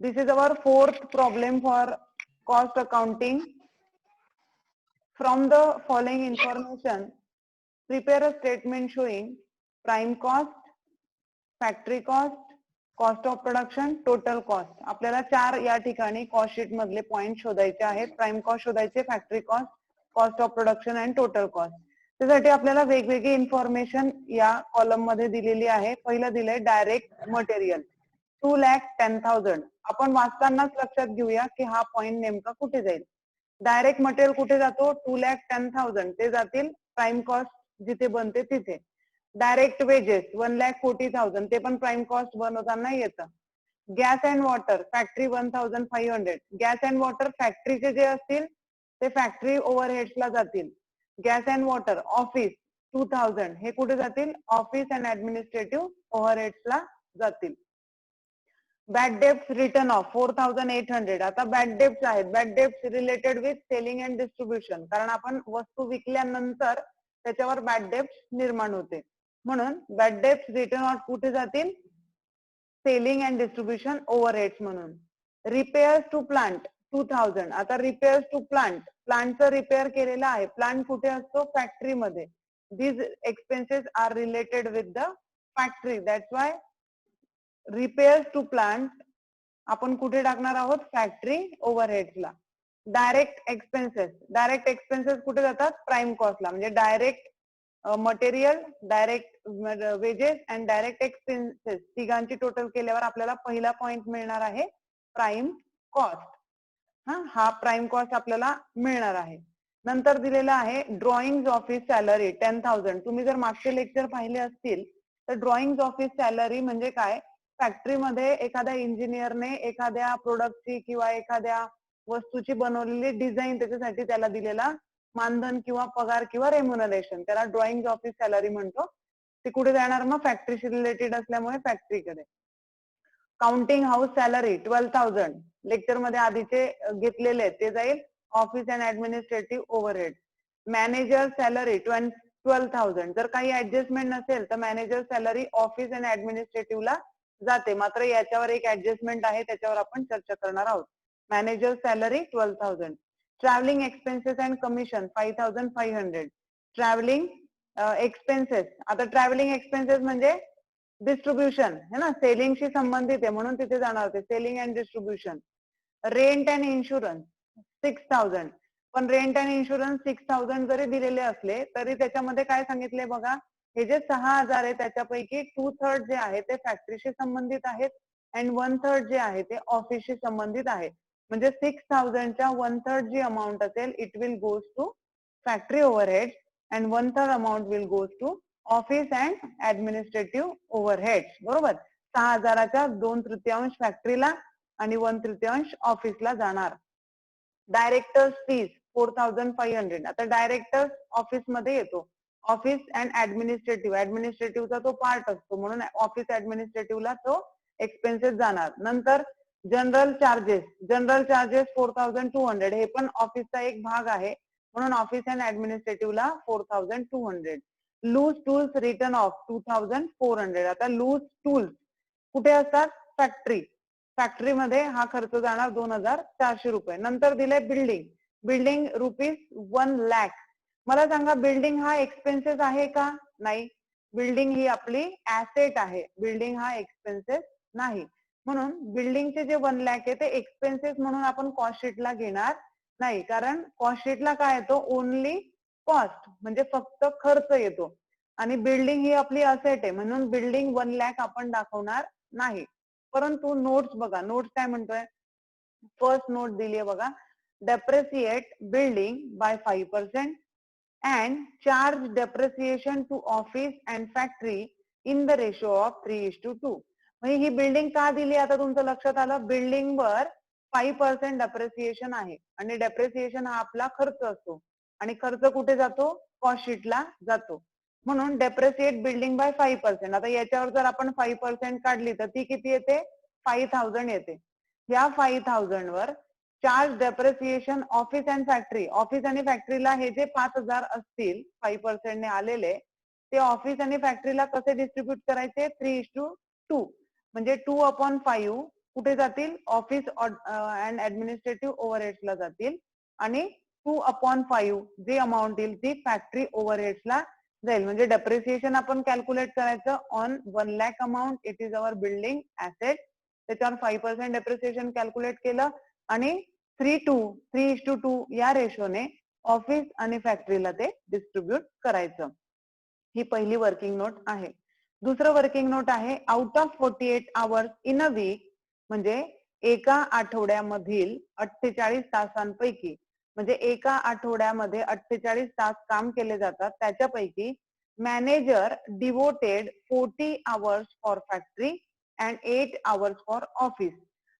This is our fourth problem for cost accounting. From the following information, prepare a statement showing prime cost, factory cost, cost of production, total cost. आपल्याला चार या ठिकाणी cost sheet मधले point शोधायचे आहेत. Prime cost शोधायचे, factory cost, cost of production and total cost. त्यासाठी आपल्याला वेगवेगळी इन्फॉर्मेशन या कॉलम मध्ये दिलेली आहे. पहिलं दिलंय डायरेक्ट मटेरियल 2,10,000. आपण वाचतानाच लक्षात घेऊया की हा पॉइंट नेमका कुठे जाईल. डायरेक्ट मटेरियल कुठे जातो? 2,10,000 ते जातील प्राइम कॉस्ट जिथे बनते तिथे. डायरेक्ट वेजेस 1,40,000 ते पण प्राइम कॉस्ट बनवताना येतं. Gas and water factory 1,500. Gas and water फॅक्टरीचे जे असतील ते फॅक्टरी ओव्हरहेड्सला जातील. गॅस अँड वॉटर ऑफिस 2,000 हे कुठे जातील? ऑफिस अँड ऍडमिनिस्ट्रेटिव्ह ओव्हरहेड्सला जातील. Bad debts return of 4,800. आता बॅड डेब्ट्स आहेत. Bad debts related with selling and distribution, कारण आपण वस्तू विकल्यानंतर त्याच्यावर बॅड डेब्ट्स निर्माण होते. म्हणून बॅड डेब्ट्स रिटर्न ऑफ कुठे जातील? सेलिंग अँड डिस्ट्रीब्युशन ओव्हरहेड्स म्हणून. Repairs to plant 2,000. आता रिपेअर्स टू प्लांटचं रिपेअर केलेलं आहे. प्लांट कुठे असतो? फॅक्टरीमध्ये. These expenses are related with the factory. That's why repairs to plant आपण कुठे टाकणार आहोत? फॅक्टरी ओव्हरहेड्सला. डायरेक्ट एक्सपेन्सेस कुठे जातात? प्राइम कॉस्टला. म्हणजे direct material, direct wedges and direct expenses तिघांची टोटल केल्यावर आपल्याला पहिला पॉइंट मिळणार आहे प्राइम कॉस्ट. हा प्राइम कॉस्ट आपल्याला मिळणार आहे. नंतर दिलेला आहे ड्रॉइंग ऑफिस सॅलरी 10,000. तुम्ही जर मागचे लेक्चर पाहिले असतील तर ड्रॉइंग ऑफिस सॅलरी म्हणजे काय? फॅक्टरीमध्ये एखाद्या इंजिनियरने एखाद्या प्रोडक्टची किंवा एखाद्या वस्तूची बनवलेली डिझाईन त्याच्यासाठी त्याला दिलेला मानधन किंवा पगार किंवा रेम्युनरेशन, त्याला ड्रॉइंग ऑफिस सॅलरी म्हणतो. ते कुठे जाणार? मग फॅक्टरीशी रिलेटेड असल्यामुळे फॅक्टरीकडे. काउंटिंग हाऊस सॅलरी 12,000 लेक्चर मध्ये आधीचे घेतलेले ते जाईल office and administrative overhead. Manager salary 12,000. जर काही ऍडजस्टमेंट नसेल तर मॅनेजर सॅलरी ऑफिस अँड ऍडमिनिस्ट्रेटिव्हला जाते. मात्र याच्यावर एक ऍडजस्टमेंट आहे, त्याच्यावर आपण चर्चा करणार आहोत. Manager salary 12,000. Travelling expenses and commission 5,500. Travelling expenses. आता ट्रॅव्हलिंग एक्सपेन्सेस म्हणजे डिस्ट्रीब्युशन है ना, सेलिंगशी संबंधित आहे म्हणून तिथे जाणार होते. Selling and distribution. Rent and insurance 6,000. पण रेंट अँड इन्शुरन्स 6,000 जरी दिलेले असले तरी त्याच्यामध्ये काय सांगितले बघा, हे जे 6,000 आहे त्याच्यापैकी 2/3 जे आहे ते फॅक्टरीशी संबंधित आहेत अँड 1/3 जे आहे ते ऑफिसशी संबंधित आहे. म्हणजे 6,000च्या 1/3 जी अमाऊंट असेल it will goes to factory overhead and 1/3 amount will goes to office and administrative overheads. बरोबर. 6,000च्या 2/3 फॅक्टरीला आणि 1/3 ऑफिसला जाणार. Directors fees 4,500. आता डायरेक्टर्स ऑफिस मध्ये येतो. ऑफिस अँड ऍडमिनिस्ट्रेटिव्हचा तो पार्ट असतो म्हणून ऑफिस ऍडमिनिस्ट्रेटिव्हला तो एक्सपेन्सेस जाणार. नंतर जनरल चार्जेस 4,200. हे पण ऑफिसचा एक भाग आहे म्हणून ऑफिस अँड ऍडमिनिस्ट्रेटिव्हला 4,200. Loose tools return off 2,400. आता लूज टूल्स कुठे असतात? फॅक्टरीमध्ये हा खर्च जाणार 2,400 रुपये. नंतर दिले बिल्डिंग ₹1 लाख. मला सांगा बिल्डिंग हा एक्सपेन्सेस आहे का? नाही. बिल्डिंग ही आपली ऍसेट आहे. बिल्डिंग हा एक्सपेन्सेस नाही. म्हणून बिल्डिंगचे जे 1 लाख आहे ते एक्सपेन्सेस म्हणून आपण कॉस्ट शीटला घेणार नाही, कारण कॉस्ट शीटला काय येतो? ओनली कॉस्ट म्हणजे फक्त खर्च येतो आणि बिल्डिंग ही आपली असेट आहे म्हणून बिल्डिंग 1 लाख आपण दाखवणार नाही. परंतु नोट्स बघा, नोट्स काय म्हणतोय? फर्स्ट नोट दिली आहे बघा, depreciate building by 5% and charge depreciation to office and factory in the ratio of 3:2. म्हणजे ही बिल्डिंग का दिली आता तुमचं लक्षात आलं? बिल्डिंगवर 5% डेप्रिसिएशन आहे आणि डेप्रिसिएशन हा आपला खर्च असतो आणि खर्च कुठे जातो? कॉस्ट शीटला जातो. म्हणून डेप्रिसिएट बिल्डिंग बाय 5%. आता याच्यावर जर आपण 5% काढली तर ती किती येते? 5,000 येते. या 5,000 वर charge depreciation office and factory. Office आणि फॅक्टरीला हे जे 5,000 असतील 5% ने आलेले ते ऑफिस आणि फॅक्टरीला कसे डिस्ट्रीब्यूट करायचे? 3:2. म्हणजे 2/5 कुठे जातील? ऑफिस अँड ऍडमिनिस्ट्रेटिव्ह ओव्हरहेड्सला जातील आणि 2/5 जे अमाऊंट येईल ती फॅक्टरी ओव्हरहेड्सला जाईल. म्हणजे डेप्रिसिएशन आपण कॅल्क्युलेट करायचं on 1 lakh amount. It is our building asset. त्याच्यावर 5% डेप्रिसिएशन कॅल्क्युलेट केलं आणि 3:2 या रेशोने ऑफिस आणि फॅक्टरीला ते डिस्ट्रीब्यूट करायचं. ही पहिली वर्किंग नोट आहे. दुसरं वर्किंग नोट आहे out of 48 hours in a week, म्हणजे एका आठवड्यामधील 48 तासांपैकी, म्हणजे एका आठवड्यामध्ये 48 तास काम केले जातात, त्याच्यापैकी manager devoted 40 hours for factory and 8 hours for office.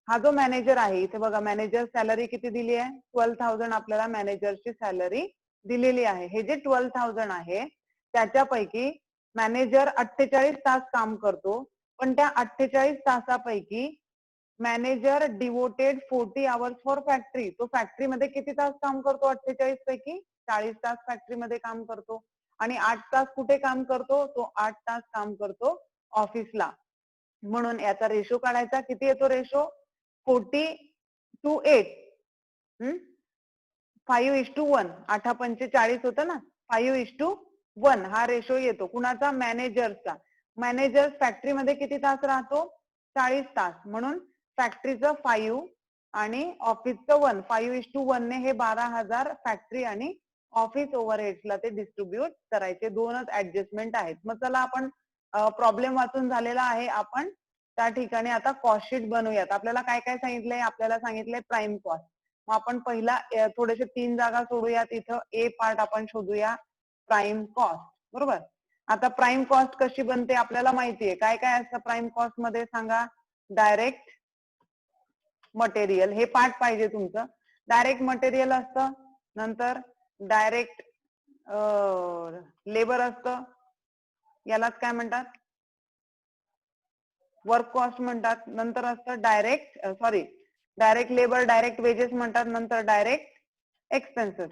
हा जो मॅनेजर आहे इथे बघा, मॅनेजर सॅलरी किती दिली आहे? 12,000 आपल्याला मॅनेजरची सॅलरी दिलेली आहे. हे जे 12,000 आहे त्याच्यापैकी मॅनेजर 48 तास काम करतो, पण त्या 48 तासापैकी manager devoted 40 hours for factory. तो फॅक्टरीमध्ये किती तास काम करतो? 48 पैकी 40 तास फॅक्टरीमध्ये काम करतो आणि 8 तास कुठे काम करतो? तो 8 तास काम करतो ऑफिसला. म्हणून याचा रेशो काढायचा. किती येतो रेशो? 40:8. 5:1. 8×5 = 40 होतं ना. 5:1 हा रेशो येतो. कुणाचा? मॅनेजरचा. मॅनेजर फॅक्टरीमध्ये किती तास राहतो? 40 तास. म्हणून फॅक्टरीचं 5 आणि ऑफिसचं 1. 5:1 ने हे 12,000 फॅक्टरी आणि ऑफिस ओव्हरहेड्सला ते डिस्ट्रीब्यूट करायचे. दोनच ऍडजस्टमेंट आहेत. मग चला आपण प्रॉब्लेम वाचून झालेला आहे. आपण त्या ठिकाणी आता कॉस्ट शीट बनवूयात. आपल्याला काय काय सांगितलंय? आपल्याला सांगितलंय प्राइम कॉस्ट. मग आपण पहिला थोडेसे 3 जागा सोडूयात. इथं ए पार्ट आपण शोधूया, प्राइम कॉस्ट. बरोबर. आता प्राइम कॉस्ट कशी बनते आपल्याला माहितीये. काय काय असतं प्राइम कॉस्ट मध्ये सांगा? डायरेक्ट मटेरियल, हे पार्ट पाहिजे तुमचं. डायरेक्ट मटेरियल असतं, नंतर डायरेक्ट लेबर असतं, यालाच काय म्हणतात? वर्क कॉस्ट म्हणतात. नंतर असतं डायरेक्ट लेबर, डायरेक्ट वेजेस म्हणतात. नंतर डायरेक्ट एक्सपेन्सेस.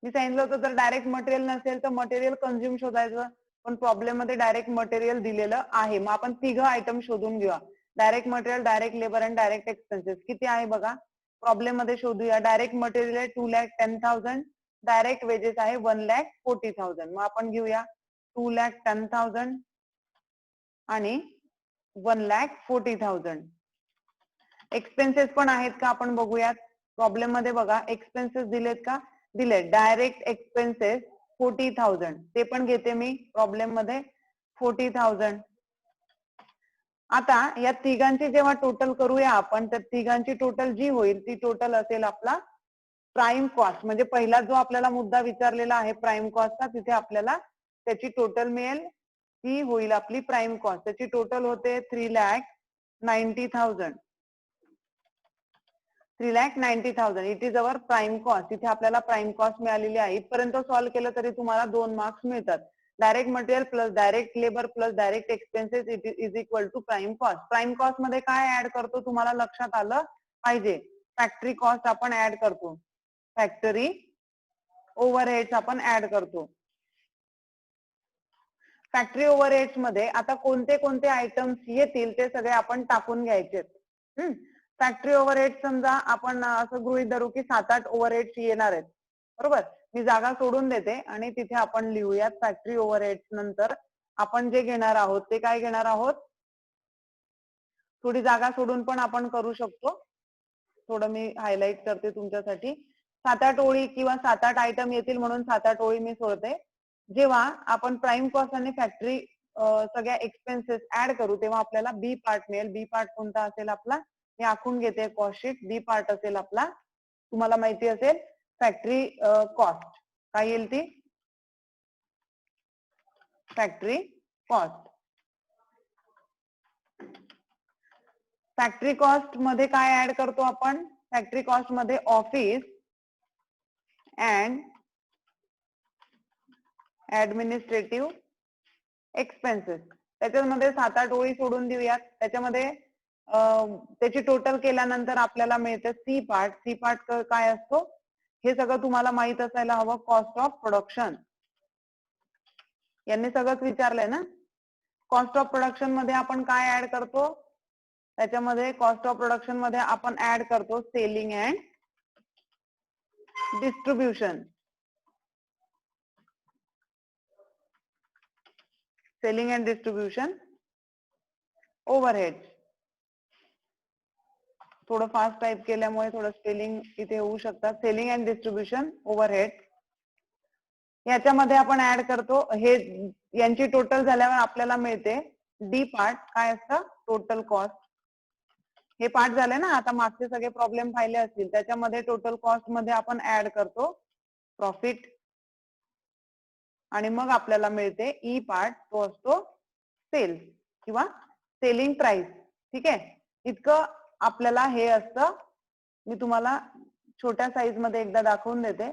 मी सांगितलं होतं जर डायरेक्ट मटेरियल नसेल तर मटेरियल कन्झ्युम शोधायचं, पण प्रॉब्लेम मध्ये डायरेक्ट मटेरियल दिलेलं आहे. मग आपण 3 आयटम शोधून घेऊया. डायरेक्ट मटेरियल, डायरेक्ट लेबर आणि डायरेक्ट एक्सपेन्सेस. किती आहे बघा प्रॉब्लेम मध्ये शोधूया. डायरेक्ट मटेरियल आहे 2,10,000, डायरेक्ट वेजेस आहे 1,40,000. मग आपण घेऊया 2,10,000 आणि 1,40,000. एक्सपेन्सेस पण आहेत का आपण बघूयात. प्रॉब्लेम मध्ये बघा एक्सपेन्सेस दिलेत का? दिले. डायरेक्ट एक्सपेन्सेस 40,000, ते पण घेते मी प्रॉब्लेम मध्ये 40,000. आता या तिघांची जेव्हा टोटल करूया आपण, तर तिघांची टोटल जी होईल ती टोटल असेल आपला प्राइम कॉस्ट. म्हणजे पहिला जो आपल्याला मुद्दा विचारलेला आहे प्राइम कॉस्टचा, तिथे आपल्याला त्याची टोटल मिळेल. ती होईल आपली प्राइम कॉस्ट. त्याची टोटल होते 3,90,000. 3,90,000 it is our prime cost. इथे आपल्याला प्राइम कॉस्ट मिळालेली आहे. इथपर्यंत सॉल्व्ह केलं तरी तुम्हाला 2 मार्क्स मिळतात. Direct material plus direct labour plus direct expenses is equal to prime cost. Prime cost मध्ये काय ऍड करतो तुम्हाला लक्षात आलं पाहिजे. फॅक्टरी कॉस्ट आपण ऍड करतो, फॅक्टरी ओव्हरहेड्स आपण ऍड करतो. फॅक्टरी ओव्हरहेड्स मध्ये आता कोणते कोणते आयटम्स येतील ते सगळे आपण टाकून घ्यायचे. फॅक्टरी ओव्हरहेड समजा आपण असं गृहीत धरू की 7-8 ओव्हरहेड्स येणार आहेत. बरोबर. मी जागा सोडून देते आणि तिथे आपण लिहूयात फॅक्टरी ओव्हरहेड्स. नंतर आपण जे घेणार आहोत ते काय घेणार आहोत? थोडी जागा सोडून पण आपण करू शकतो. थोडं मी हायलाइट करते तुमच्यासाठी. 7-8 ओळी किंवा 7-8 आयटम येतील म्हणून 7-8 ओळी मी सोडते. जेव्हा आपण प्राइम कॉस्ट आणि फॅक्टरी सगळ्या एक्सपेन्सेस ऍड करू तेव्हा आपल्याला बी पार्ट मिळेल. बी पार्ट कोणता असेल आपला? मी आखून घेते कॉस्ट शीट. बी पार्ट असेल आपला, तुम्हाला माहिती असेल, फॅक्टरी कॉस्ट. काय येईल ती? Factory cost. फॅक्टरी कॉस्ट मध्ये काय ऍड करतो आपण? फॅक्टरी कॉस्ट मध्ये ऑफिस अँड ऍडमिनिस्ट्रेटिव्ह एक्सपेन्सेस. त्याच्यामध्ये 7-8 ओळी सोडून देऊयात. त्याच्यामध्ये त्याची टोटल केल्यानंतर आपल्याला मिळतं सी पार्ट. सी पार्ट काय असतो हे सगळं तुम्हाला माहित असायला हवं. Cost of production. यांनी सगळंच विचारलंय ना. कॉस्ट ऑफ प्रोडक्शन मध्ये आपण काय ऍड करतो? त्याच्यामध्ये कॉस्ट ऑफ प्रोडक्शन मध्ये आपण ऍड करतो selling and distribution. Selling and distribution overhead. थोडं फास्ट टाइप केल्यामुळे थोडं स्पेलिंग इथे होऊ शकतात. सेलिंग अँड डिस्ट्रीब्युशन ओव्हरहेड याच्यामध्ये आपण ऍड करतो. हे यांची टोटल झाल्यावर आपल्याला मिळते डी पार्ट. काय असतं? Total cost. हे पार्ट झाले ना, आता मागचे सगळे प्रॉब्लेम पाहिले असतील. त्याच्यामध्ये टोटल कॉस्ट मध्ये आपण ऍड करतो प्रॉफिट आणि मग आपल्याला मिळते ई पार्ट. तो असतो सेल्स किंवा सेलिंग प्राइस. ठीक आहे, इतकं आपल्याला हे असतं. मी तुम्हाला छोट्या साईज मध्ये एकदा दाखवून देते.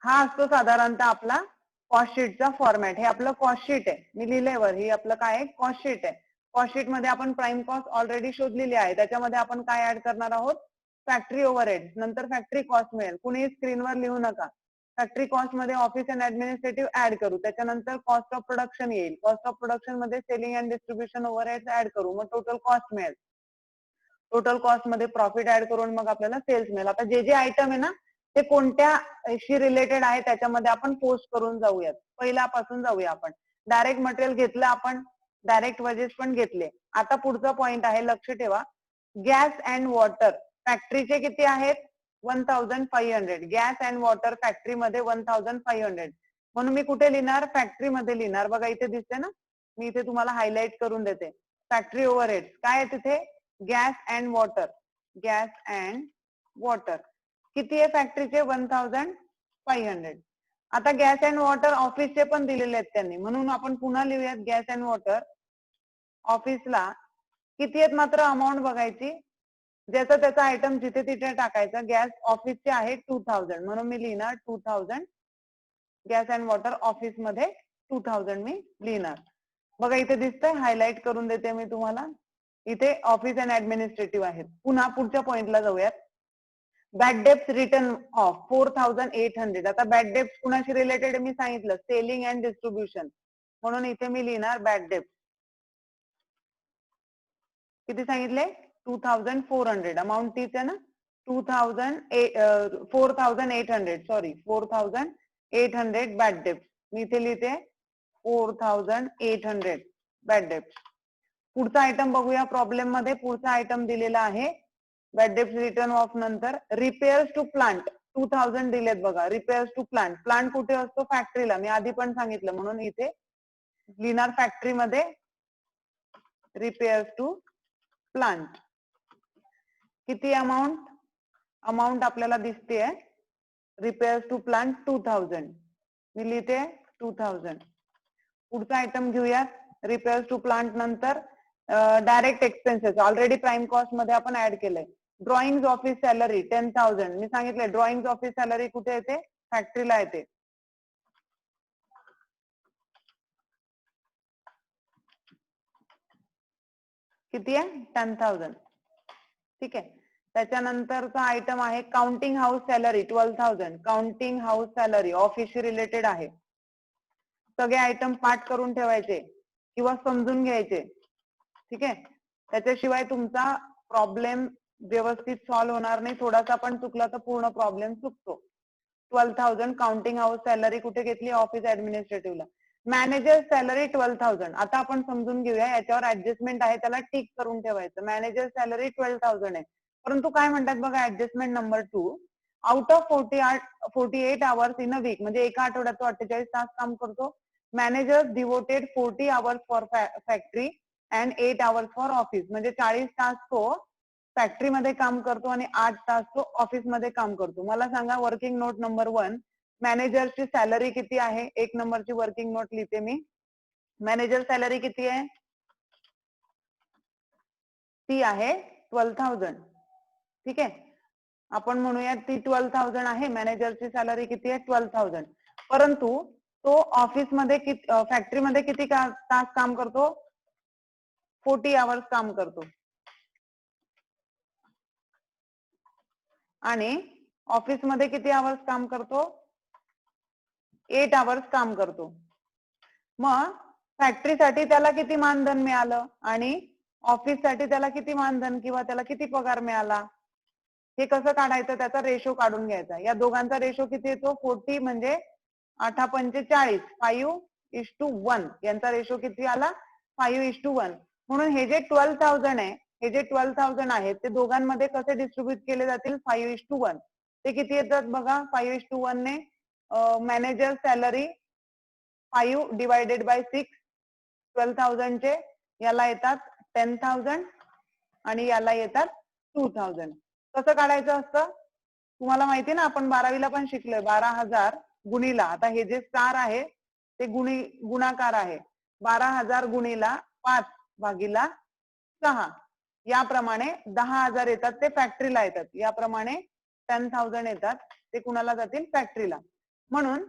हा असतो साधारणतः आपला कॉस्ट शीटचा फॉर्मॅट. हे आपलं कॉस्ट शीट आहे. मी लिहिलंय वर, ही आपलं काय आहे? कॉस्ट शीट आहे. कॉस्ट शीट मध्ये आपण प्राइम कॉस्ट ऑलरेडी शोधलेली आहे. त्याच्यामध्ये आपण काय ऍड करणार आहोत? Factory overhead. नंतर फॅक्टरी कॉस्ट मिळेल. कुणी स्क्रीनवर लिहू नका. फॅक्टरी कॉस्ट मध्ये ऑफिस अँड ऍडमिनिस्ट्रेटिव्ह ऍड करू. त्याच्यानंतर कॉस्ट ऑफ प्रोडक्शन येईल. कॉस्ट ऑफ प्रोडक्शन मध्ये selling and distribution overhead add करू. मग टोटल कॉस्ट मिळेल. टोटल कॉस्ट मध्ये प्रॉफिट ऍड करून मग आपल्याला सेल्स मिळेल. आता जे जे आयटम आहे ना, ते कोणत्याशी रिलेटेड आहे त्याच्यामध्ये आपण पोस्ट करून जाऊयात. पहिल्यापासून जाऊया आपण. डायरेक्ट मटेरियल घेतलं आपण, डायरेक्ट वेजेस पण घेतले. आता पुढचा पॉइंट आहे, लक्ष ठेवा. गॅस अँड वॉटर फॅक्टरीचे किती आहेत? 1500. गॅस अँड वॉटर फॅक्टरी मध्ये 1500. म्हणून मी कुठे लिहिणार? फॅक्टरी मध्ये लिहिणार. बघा इथे दिसते ना, मी इथे तुम्हाला हायलाइट करून देते. फॅक्टरी ओव्हरहेड काय आहे तिथे? Gas and water. Gas and water किती आहे फॅक्टरीचे? 1500. आता गॅस अँड वॉटर ऑफिसचे पण दिलेले आहेत त्यांनी, म्हणून आपण पुन्हा लिहूयात गॅस अँड वॉटर ऑफिसला किती आहेत मात्र अमाऊंट बघायची. ज्याचा त्याचा आयटम जिथे तिथे टाकायचा. गॅस ऑफिसचे आहे 2000, म्हणून मी लिहिणार 2000. गॅस अँड वॉटर ऑफिस मध्ये 2000 मी लिहिणार. बघा इथे दिसतंय, हायलाइट करून देते मी तुम्हाला. इथे ऑफिस अँड ऍडमिनिस्ट्रेटिव्ह आहेत. पुन्हा पुढच्या पॉइंटला जाऊयात. Bad debts return of 4800. आता बॅड डेप्स कुणाशी रिलेटेड मी सांगितलं? Selling and distribution. म्हणून इथे मी लिहिणार बॅड डेप्स. किती सांगितले? 2400. अमाऊंट तीच आहे ना, 4800. Sorry 4800 bad depths. मी इथे लिहिते 4800 बॅड डेप्स. पुढचा आयटम बघूया प्रॉब्लेम मध्ये. पुढचा आयटम दिलेला आहे बॅड डेप्स रिटर्न ऑफ नंतर रिपेअर्स टू प्लांट 2000 दिलेत बघा. Repairs to plant. प्लांट कुठे असतो? फॅक्टरीला. मी आधी पण सांगितलं, म्हणून इथे लिहिणार फॅक्टरी मध्ये रिपेअर्स टू प्लांट. किती अमाऊंट? अमाऊंट आपल्याला दिसते रिपेअर्स टू प्लांट 2000. मी लिहिते 2000. पुढचा आयटम घेऊया. रिपेअर्स टू प्लांट नंतर direct expenses already prime cost मध्ये आपण ऍड केलंय. Drawing office salary 10,000. मी सांगितलंय ड्रॉइंग ऑफिस सॅलरी कुठे येते? फॅक्टरीला येते. किती आहे? 10,000. ठीक आहे. त्याच्यानंतरचा आयटम आहे counting house salary 12,000. Counting house salary ऑफिसशी रिलेटेड आहे. सगळे आयटम पाठ करून ठेवायचे किंवा समजून घ्यायचे. ठीक आहे, त्याच्याशिवाय तुमचा प्रॉब्लेम व्यवस्थित सॉल्व्ह होणार नाही. थोडासा पण चुकला तर पूर्ण प्रॉब्लेम चुकतो. 12,000 काउंटिंग हाऊस सॅलरी कुठे घेतली? ऑफिस ऍडमिनिस्ट्रेटिव्हला. Manager salary 12,000. आता आपण समजून घेऊया, याच्यावर ऍडजस्टमेंट आहे त्याला टिक करून ठेवायचं. मॅनेजर सॅलरी 12,000 आहे, परंतु काय म्हणतात बघा adjustment number 2. Out of 48 hours in a week, म्हणजे एका आठवड्यात तो 48 तास काम करतो. Manager devoted 40 hours for factory and 8 hours for office. म्हणजे 40 तास तो फॅक्टरीमध्ये काम करतो आणि 8 तास तो ऑफिस मध्ये काम करतो. मला सांगा वर्किंग नोट नंबर 1, मॅनेजरची सॅलरी किती आहे? 1 नंबरची वर्किंग नोट लिहिते मी. मॅनेजर सॅलरी किती आहे? ती आहे 12,000. ठीक आहे, आपण म्हणूया ती 12,000 आहे. मॅनेजरची सॅलरी किती आहे? 12,000. परंतु तो ऑफिस मध्ये फॅक्टरीमध्ये किती तास काम करतो? 40 आवर्स काम करतो. आणि ऑफिस मध्ये किती आवर्स काम करतो? 8 आवर्स काम करतो. मग फॅक्टरीसाठी त्याला किती मानधन मिळालं आणि ऑफिस साठी त्याला किती मानधन किंवा त्याला किती पगार मिळाला हे कसं काढायचं, त्याचा रेशो काढून घ्यायचा. या दोघांचा रेशो किती येतो 40 म्हणजे 8×45 5:1 यांचा रेशो किती आला 5:1. म्हणून हे जे 12,000 आहे, हे जे 12,000 आहेत ते दोघांमध्ये कसे डिस्ट्रीब्यूट केले जातील 5:1. ते किती येतात बघा 5:1 ने मॅनेजर सॅलरी 5 डिवायडेड बाय 6 12,000 चे याला येतात 10,000 आणि याला येतात 2,000. कसं काढायचं असतं तुम्हाला माहिती ना, आपण 12वीला पण शिकलोय 12,000 गुणिला, आता हे जे स्टार आहे ते गुणाकार आहे, 12,000 गुणिला 5/6 याप्रमाणे 10,000 येतात ते फॅक्टरीला येतात, याप्रमाणे 10,000 येतात ते कुणाला जातील फॅक्टरीला. म्हणून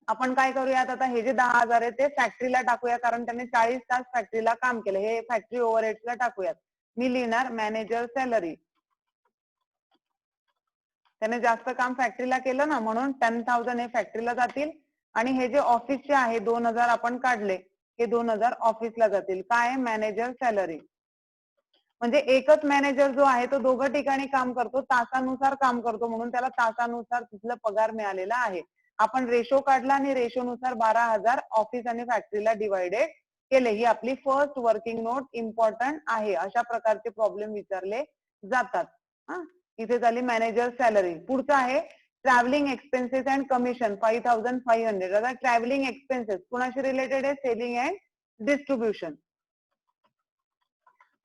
आपण काय करूयात आता हे जे 10,000 आहे ते फॅक्टरीला टाकूया, कारण त्यांनी 40 तास फॅक्टरीला काम केलं, हे फॅक्टरी ओव्हरहेड्सला टाकूयात. मी लिहिणार मॅनेजर सॅलरी, त्याने जास्त काम फॅक्टरीला केलं ना म्हणून 10,000 हे फॅक्टरीला जातील आणि हे जे ऑफिसचे आहे 2,000 आपण काढले हे 2,000 ऑफिसला जातील. काय मॅनेजर सॅलरी म्हणजे एकच मॅनेजर जो आहे तो दोघं ठिकाणी काम करतो, तासानुसार काम करतो, म्हणून त्याला तासानुसार तिथला पगार मिळालेला आहे. आपण रेशो काढला आणि रेशोनुसार 12,000 ऑफिस आणि फॅक्टरीला डिवाइडेड केले. ही आपली फर्स्ट वर्किंग नोट इम्पॉर्टंट आहे. अशा प्रकारचे प्रॉब्लेम विचारले जातात. इथे झाली मॅनेजर सॅलरी. पुढचं आहे ट्रॅव्हलिंग एक्सपेन्सेस अँड कमिशन 5,500. आता ट्रॅव्हलिंग एक्सपेन्सेस कुणाशी रिलेटेड आहे, selling and distribution.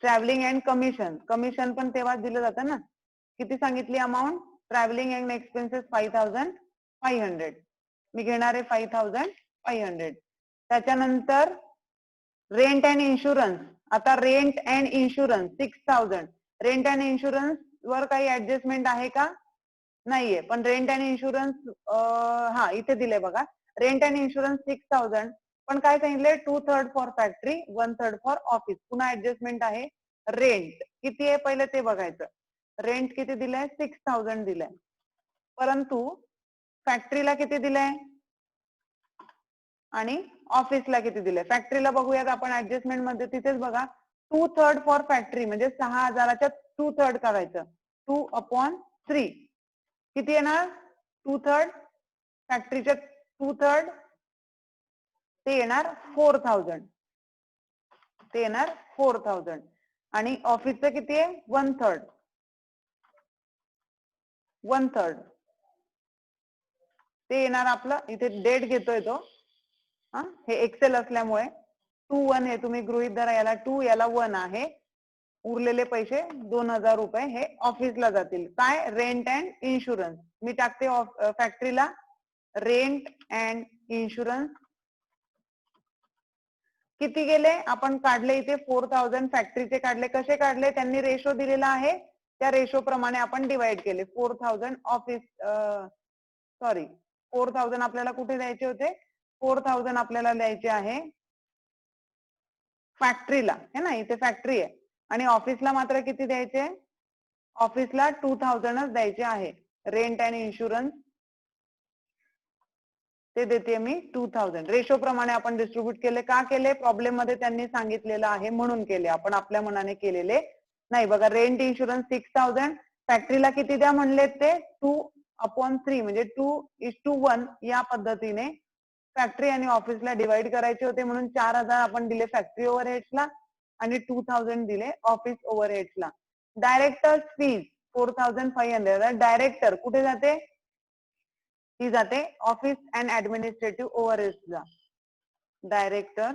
Travelling and commission, commission पण तेव्हाच दिलं जातं ना. किती सांगितली अमाऊंट ट्रॅव्हलिंग अँड एक्सपेन्सेस 5,500. मी घेणार आहे 5,500. त्याच्यानंतर रेंट अँड इन्शुरन्स. आता rent and insurance 6,000. Rent and insurance वर काही ऍडजस्टमेंट आहे का, नाहीये, पण रेंट अँड इन्शुरन्स हा इथे दिले बघा. रेंट अँड इन्शुरन्स 6,000, पण काय सांगितले 2/3 फॉर फॅक्टरी 1/3 फॉर ऑफिस. पुन्हा ऍडजस्टमेंट आहे. रेंट किती आहे पहिले ते बघायचं. रेंट किती दिलंय 6,000 दिलंय, परंतु फॅक्टरीला किती दिलंय आणि ऑफिसला किती दिलंय. फॅक्टरीला बघूयात आपण ऍडजस्टमेंट मध्ये, तिथेच बघा 2/3 फॉर फॅक्टरी म्हणजे 6,000च्या 2/3 करायचं 2/3 किती येणार 2/3. फॅक्टरीच्या 2/3 ते येणार 4,000, ते येणार 4,000 आणि ऑफिसचं किती आहे 1/3. 1/3 ते येणार आपलं, इथे डेट घेतोय तो, हे एक्सेल असल्यामुळे 2/1 हे तुम्ही गृहीत धरा, याला 2 याला 1 आहे. उरलेले पैसे 2,000 रुपये हे ऑफिसला जातील. काय रेंट अँड इन्शुरन्स. मी टाकते फॅक्टरीला रेंट अँड इन्शुरन्स किती गेले आपण काढले इथे 4,000 फॅक्टरीचे काढले. कसे काढले, त्यांनी रेशो दिलेला आहे त्या रेशो प्रमाणे आपण डिवाइड केले. 4,000 ऑफिस, सॉरी 4,000 आपल्याला कुठे द्यायचे होते, 4,000 आपल्याला द्यायचे आहे फॅक्टरीला, है ना, इथे फॅक्टरी आहे. आणि ऑफिसला मात्र किती द्यायचे, ऑफिसला 2,000च द्यायचे आहे. रेंट अँड इन्शुरन्स ते देते मी 2,000. रेशो प्रमाणे आपण डिस्ट्रीब्यूट केले. का केले, प्रॉब्लेम मध्ये त्यांनी सांगितलेलं आहे म्हणून केले, आपण आपल्या मनाने केलेले नाही. बघा रेंट इन्शुरन्स 6,000, फॅक्टरीला किती द्या म्हणले ते 2/3 म्हणजे 2:1 या पद्धतीने फॅक्टरी आणि ऑफिसला डिवाइड करायचे होते. म्हणून 4,000 आपण दिले फॅक्टरी ओव्हरहेड्सला आणि 2,000 दिले ऑफिस ओव्हरहेड्सला. Director fees 4,500. डायरेक्टर कुठे जाते, ती जाते ऑफिस अँड ऍडमिनिस्ट्रेटिव्ह ओव्हरहेड्सला. डायरेक्टर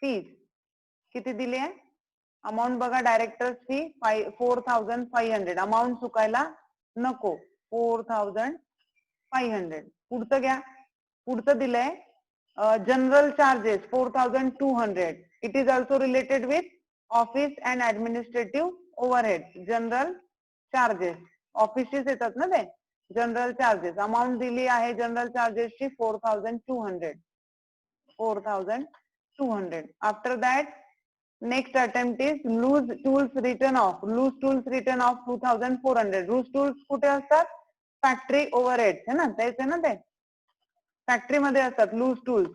फीज किती दिली आहे अमाऊंट बघा. Director fee 4,500. अमाऊंट चुकायला नको, 4,500. पुढचं घ्या. पुढचं दिलंय general charges 4,200. It is also related with office and administrative overhead. General charges ऑफिसचेच येतात ना ते. जनरल चार्जेस अमाऊंट दिली आहे जनरल चार्जेसची 4,200. 4,200. After that next attempt is loose tools return off. Loose tools return off 2,400. Loose tools कुठे असतात, factory overhead है ना, तेच आहे ना, ते फॅक्टरी मध्ये असतात. लूज टूल्स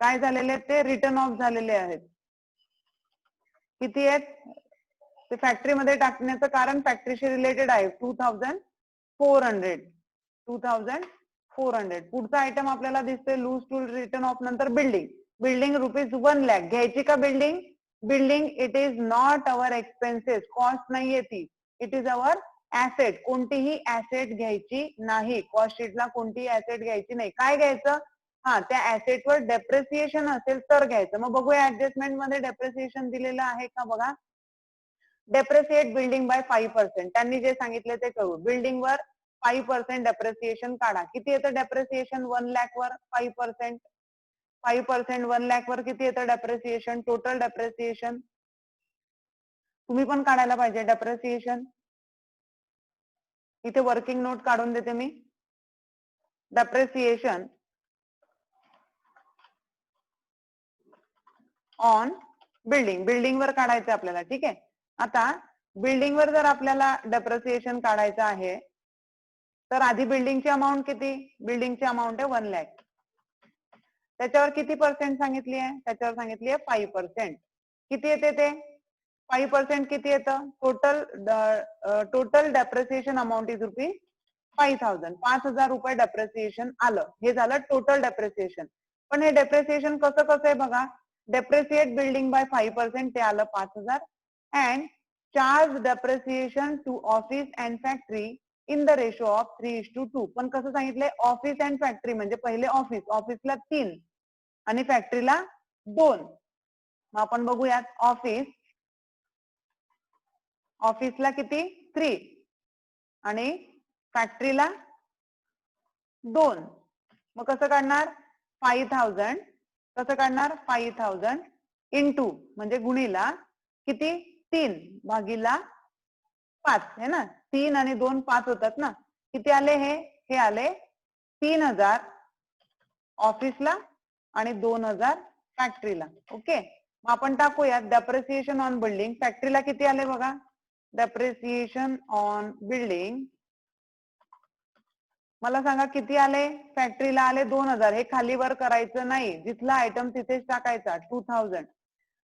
काय झालेले ते रिटर्न ऑफ झालेले आहेत. किती आहेत ते फॅक्टरीमध्ये टाकण्याचं कारण फॅक्टरीशी रिलेटेड आहे. 2400. 2400. पुढचा आयटम आपल्याला दिसतोय लूज टू रिटर्न ऑफ नंतर बिल्डिंग. बिल्डिंग ₹1 लाख घ्यायची का building? Building it is not our expenses, cost नाहीये ती, इट इज अवर ऍसेट. कोणतीही ऍसेट घ्यायची नाही, कॉस्ट शीटला कोणतीही ऍसेट घ्यायची नाही. काय घ्यायचं? हा, त्या ऍसेटवर डेप्रिसिएशन असेल तर घ्यायचं. मग बघूया ऍडजस्टमेंट मध्ये डेप्रिसिएशन दिलेलं आहे का बघा. Depreciate building by 5%. त्यांनी जे सांगितले ते करू. बिल्डिंग वर 5% डेप्रिसिएशन काढा. किती येतं डेप्रिसिएशन 1 लाख वर 5%? 5% 1 लाख वर किती येतं डेप्रिसिएशन? टोटल डेप्रिसिएशन तुम्ही पण काढायला पाहिजे डेप्रिसिएशन. इथे वर्किंग नोट काढून देते मी. डेप्रिसिएशन ऑन बिल्डिंग, बिल्डिंग वर काढायचं आपल्याला. ठीक आहे. आता बिल्डिंग वर जर आपल्याला डेप्रिसिएशन काढायचं आहे तर आधी बिल्डिंगची अमाऊंट किती? बिल्डिंगची अमाऊंट आहे 1 लाख. त्याच्यावर किती पर्सेंट सांगितली आहे? त्याच्यावर सांगितली आहे 5%. किती येते ते? 5% किती येतं? Total depreciation amount is ₹5,000. 5,000 रुपये डेप्रिसिएशन आलं. हे झालं टोटल डेप्रिसिएशन. पण हे डेप्रिसिएशन कसं कसं आहे बघा. डेप्रिसिएट बिल्डिंग बाय 5% ते आलं 5,000 and charge depreciation to office and factory in the ratio of 3:2. पण कसं सांगितलंय? ऑफिस अँड फॅक्टरी म्हणजे पहिले ऑफिस, ऑफिसला 3 आणि फॅक्टरीला 2. मग आपण बघूयात. ऑफिसला किती? 3 आणि फॅक्टरीला 2. मग कसं काढणार? 5,000. कसं काढणार? 5,000 इंटू म्हणजे गुणीला किती? 3 भागीला 5 है ना. 3 आणि 2 5 होतात ना. किती आले हे? हे आले 3,000 ऑफिसला आणि 2,000 फॅक्टरीला. ओके. मग आपण टाकूयात डेप्रिसिएशन ऑन बिल्डिंग. फॅक्टरीला किती आले बघा. डेप्रिसिएशन ऑन बिल्डिंग मला सांगा किती आले? फॅक्टरीला आले 2,000. हे खाली वर करायचं नाही, जिथला आयटम तिथेच टाकायचा 2,000.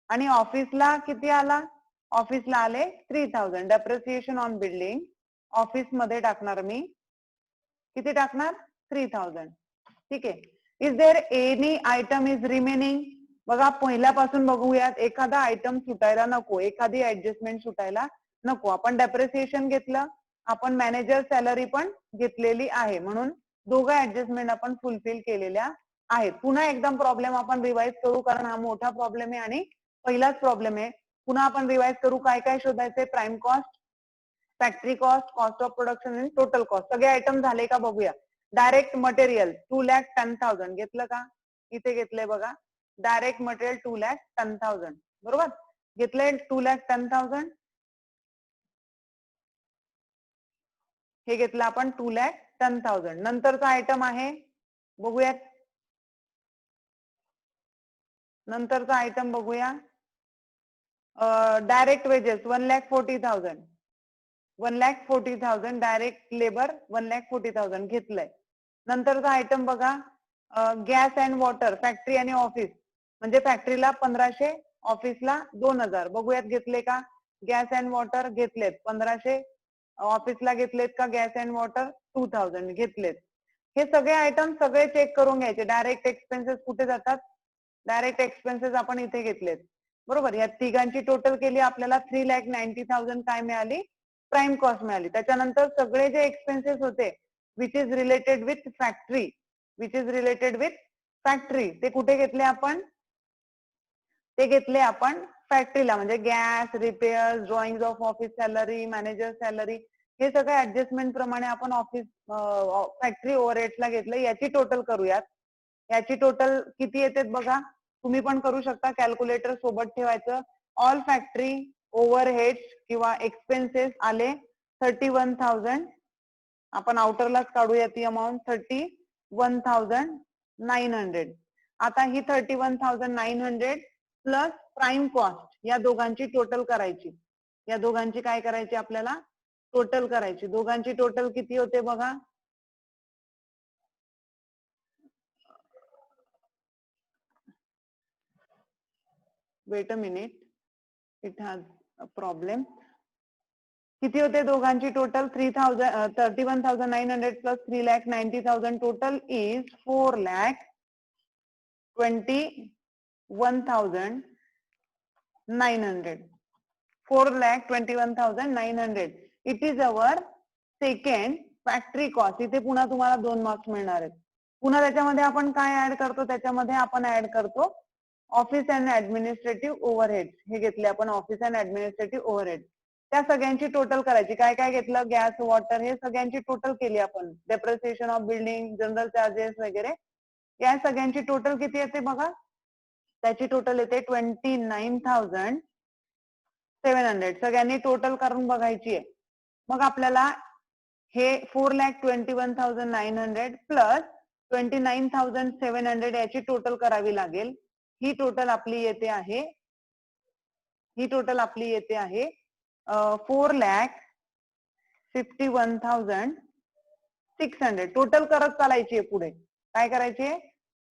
आणि ऑफिसला किती आला? ऑफिसला आले 3,000. डेप्रिसिएशन ऑन बिल्डिंग ऑफिस मध्ये टाकणार मी. किती टाकणार? 3,000. ठीक आहे. Is there any item is remaining? बघा पहिल्यापासून बघूयात. एखादा आयटम सुटायला नको, एखादी ऍडजस्टमेंट सुटायला नको. आपण डेप्रिसिएशन घेतलं, आपण मॅनेजर सॅलरी पण घेतलेली आहे, म्हणून दोघं ऍडजस्टमेंट आपण फुलफिल केलेल्या आहेत. पुन्हा एकदम प्रॉब्लेम आपण रिवाइज करू, कारण हा मोठा प्रॉब्लेम आहे आणि पहिलाच प्रॉब्लेम आहे. पुन्हा आपण रिवाइज करू. काय काय शोधायचंय? Prime cost, factory cost, cost of production आणि टोटल कॉस्ट. सगळे आयटम झाले का बघूया. डायरेक्ट मटेरियल 2,10,000 घेतलं का? इथे घेतलंय बघा. डायरेक्ट मटेरियल 2,10,000 बरोबर घेतलंय. 2,10,000 हे घेतलं आपण 2,10,000. नंतरचा आयटम आहे बघूयात. नंतरचा आयटम बघूया. Direct wedges 1,40,000. 1,40,000 डायरेक्ट लेबर 1,40,000 घेतलंय. नंतरचा आयटम बघा. गॅस अँड वॉटर फॅक्टरी आणि ऑफिस म्हणजे फॅक्टरीला 1,500, ऑफिसला 2,000. बघूयात घेतले का? गॅस अँड वॉटर घेतलेत 1,500. ऑफिसला घेतलेत का गॅस अँड वॉटर? 2,000 घेतलेत. हे सगळे आयटम सगळे चेक करून घ्यायचे. डायरेक्ट एक्सपेन्सेस कुठे जातात? डायरेक्ट एक्सपेन्सेस आपण इथे घेतलेत बरोबर. या तिघांची टोटल केली आपल्याला 3,90,000 काय मिळाली? प्राइम कॉस्ट मिळाली. त्याच्यानंतर सगळे जे एक्सपेन्सेस होते which is related with factory, ते कुठे घेतले आपण? ते घेतले आपण फॅक्टरीला. म्हणजे gas, repair, drawing of office salary, manager salary, हे सगळे ऍडजस्टमेंट प्रमाणे आपण ऑफिस फॅक्टरी ओव्हरहेड्सला घेतलं. याची टोटल करूयात. याची टोटल किती येते बघा. तुम्ही पण करू शकता. कॅल्क्युलेटर सोबत ठेवायचं. ऑल फॅक्टरी ओव्हरहेड्स किंवा एक्सपेन्सेस आले 31,000. आपण आउटरलाच काढूया ती अमाऊंट 31,900. आता ही 31,900 प्लस प्राइम कॉस्ट या दोघांची टोटल करायची. या दोघांची काय करायची आपल्याला? टोटल करायची. दोघांची टोटल किती होते बघा. Weight a minute, it has a problem. किती होते दोघांची total 31,900 plus 3,90,000 total is 4,21,900. 4,21,900. It is our second factory cost. इथे पुन्हा तुम्हाला 2 मार्क्स मिळणार आहेत. पुन्हा त्याच्यामध्ये आपण काय ऍड करतो, त्याच्यामध्ये आपण ऍड करतो ऑफिस अँड ऍडमिनिस्ट्रेटिव्ह ओव्हरहेड. हे घेतले आपण ऑफिस अँड ऍडमिनिस्ट्रेटिव्ह ओव्हरहेड. त्या सगळ्यांची टोटल करायची. काय काय घेतलं, गॅस, वॉटर, हे सगळ्यांची टोटल केली आपण. Depreciation of building, general charges वगैरे, या सगळ्यांची टोटल किती येते बघा. त्याची टोटल येते 29,700. सगळ्यांनी टोटल करून बघायची आहे. मग आपल्याला हे 4,21,900 प्लस 29,700 याची टोटल करावी लागेल. ही टोटल आपली येते आहे 4,51,600. टोटल करत चालायची आहे पुढे. काय करायचे,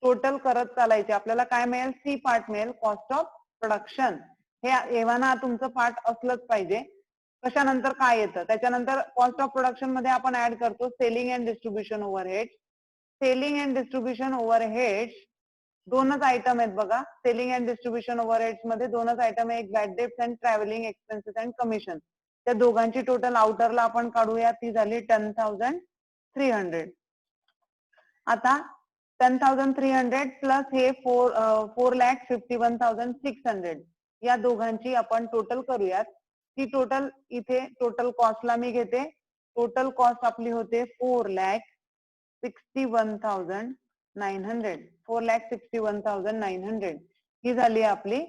टोटल करत चालायचे. आपल्याला काय मिळेल, सी पार्ट मिळेल, कॉस्ट ऑफ प्रोडक्शन. हे एव्हाना तुमचं पार्ट असलंच पाहिजे. कशानंतर काय येतं, त्याच्यानंतर कॉस्ट ऑफ प्रोडक्शन मध्ये आपण ऍड करतो selling and distribution overhead. Selling and distribution overhead दोनच आयटम आहेत बघा. सेलिंग अँड डिस्ट्रीब्युशन ओव्हरहेड्स मध्ये दोनच आयटम आहे, एक bad debts and travelling expenses and commission. त्या दोघांची टोटल आउटरला आपण काढूया, ती झाली 10,300. आता 10,300 प्लस हे 4,51,600 या दोघांची आपण टोटल करूयात. ती टोटल इथे टोटल कॉस्टला मी घेते. टोटल कॉस्ट आपली होते 4,61,900. 4,61,900 ही झाली आपली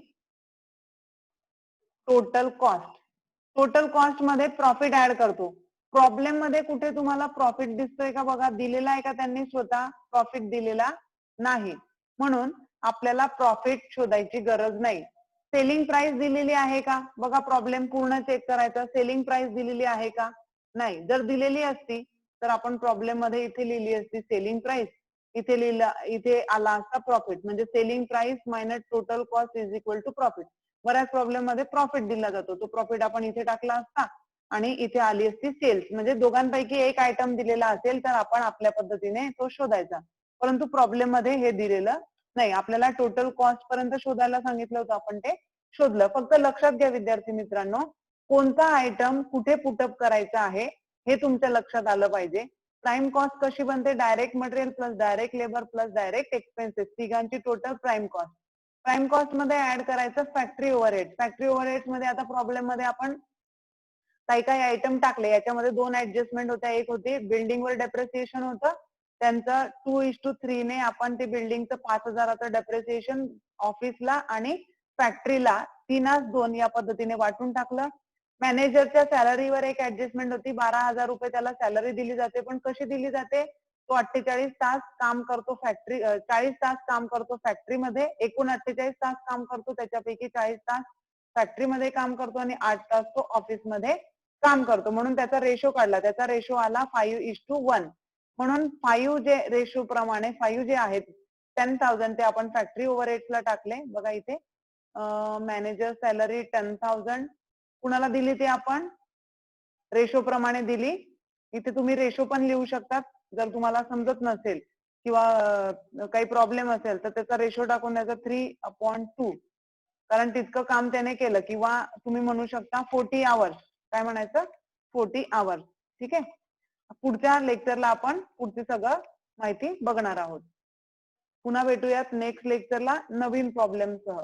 टोटल कॉस्ट. टोटल कॉस्ट मध्ये प्रॉफिट ऍड करतो. प्रॉब्लेम मध्ये कुठे तुम्हाला प्रॉफिट दिसतोय का बघा, दिलेला आहे का त्यांनी स्वतः, प्रॉफिट दिलेला नाही. म्हणून आपल्याला प्रॉफिट शोधायची गरज नाही. सेलिंग प्राइस दिलेली आहे का बघा, प्रॉब्लेम पूर्ण चेक करायचा. सेलिंग प्राइस दिलेली आहे का, नाही. जर दिलेली असती तर आपण प्रॉब्लेम मध्ये इथे लिहिली असती सेलिंग प्राइस, इथे लिहिला, इथे आला असता प्रॉफिट. म्हणजे selling price minus total cost is equal to profit. बऱ्याच प्रॉब्लेम मध्ये प्रॉफिट दिला जातो, तो प्रॉफिट आपण इथे टाकला असता आणि इथे आली असती सेल्स. म्हणजे दोघांपैकी एक आयटम दिलेला असेल तर आपण आपल्या पद्धतीने तो शोधायचा. परंतु प्रॉब्लेम मध्ये हे दिलेलं नाही. आपल्याला टोटल कॉस्ट पर्यंत शोधायला सांगितलं होतं, आपण ते शोधलं. फक्त लक्षात घ्या विद्यार्थी मित्रांनो, कोणता आयटम कुठे पुटअप करायचा आहे हे तुमच्या लक्षात आलं पाहिजे. प्राइम कॉस्ट कशी बनते, direct material plus direct labour plus direct expenses, तिघांची total prime cost. Prime cost मध्ये ऍड करायचं फॅक्टरी ओव्हरहेड. फॅक्टरी ओव्हरहेड मध्ये आता प्रॉब्लेम मध्ये आपण काही काही आयटम टाकले. याच्यामध्ये 2 ऍडजस्टमेंट होत्या. एक होती बिल्डिंगवर डेप्रिसिएशन होतं, त्यांचं 2:3 ने आपण ते बिल्डिंगचं 5,000चं डेप्रिसिएशन ऑफिसला आणि फॅक्टरीला 3:2 या पद्धतीने वाटून टाकलं. मॅनेजरच्या सॅलरीवर एक ऍडजस्टमेंट होती, 12,000 रुपये त्याला सॅलरी दिली जाते. पण कशी दिली जाते, तो 48 तास काम करतो फॅक्टरी, 40 तास काम करतो फॅक्टरीमध्ये, एकूण 48 तास काम करतो, त्याच्यापैकी 40 तास फॅक्टरीमध्ये काम करतो आणि 8 तास तो ऑफिसमध्ये काम करतो. म्हणून त्याचा रेशो काढला, त्याचा रेशो आला 5:1. म्हणून 5 जे रेशो प्रमाणे 5 जे आहेत 10,000 ते आपण फॅक्टरी ओव्हरहेड्सला टाकले. बघा इथे मॅनेजर सॅलरी 10,000 कुणाला दिली, ते आपण रेशो प्रमाणे दिली. इथे तुम्ही रेशो पण लिहू शकतात जर तुम्हाला समजत नसेल किंवा काही प्रॉब्लेम असेल तर त्याचा रेशो टाकून द्यायचा 3/2, कारण तितकं काम त्याने केलं. किंवा तुम्ही म्हणू शकता 40 आवर्स. काय म्हणायचं, 40 आवर्स. ठीक आहे. पुढच्या लेक्चरला आपण पुढची सगळं माहिती बघणार आहोत. पुन्हा भेटूयात नेक्स्ट लेक्चरला नवीन प्रॉब्लेम सह.